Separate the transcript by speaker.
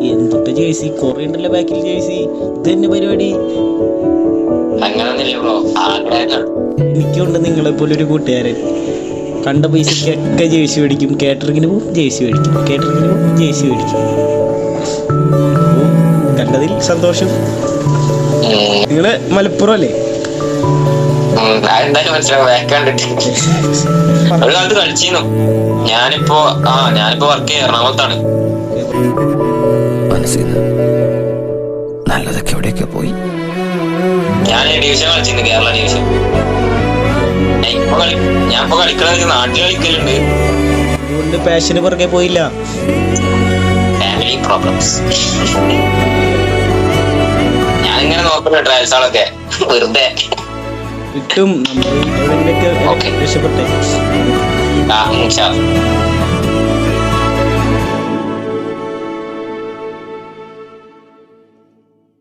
Speaker 1: എന്തൊക്കെ ജേഴ്സി കുറെ ഉണ്ടല്ലോ ബാക്കിൽ ജേഴ്സി. ഇത് തന്നെ പരിപാടി. എനിക്കുണ്ട് നിങ്ങളെ പോലെ ഒരു കൂട്ടുകാരൻ. കണ്ട പൈസക്കൊക്കെ ജേഴ്സി മേടിക്കും. കാറ്ററിങ്ങിന് പോവും ജേഴ്സി മേടിക്കും. കാറ്ററിങ്ങിന് പോവും ജേഴ്സി മേടിക്കും. കണ്ടതിൽ സന്തോഷം. നിങ്ങള് മലപ്പുറം അല്ലേ?
Speaker 2: ഞാനിപ്പോ വർക്ക് ചെയ്യാം, എറണാകുളത്താണ്.
Speaker 3: നല്ലതൊക്കെ എവിടെയൊക്കെ പോയി.
Speaker 2: ഞാൻ ഡിവിഷൻ കളിച്ചിരുന്നു, കേരള ഡിവിഷൻ. ഞാൻ ഇപ്പൊ കളിക്കണത് നാട്ടിൽ കളിക്കലുണ്ട്.
Speaker 1: അതുകൊണ്ട് പാഷന് പുറകെ പോയില്ല.
Speaker 2: Family problems. ഞാനിങ്ങനെ നോക്കണ്ട ട്രയൽസുകളൊക്കെ വെറുതെ
Speaker 1: കിട്ടും. നമ്മൾ രക്ഷപ്പെട്ടെ.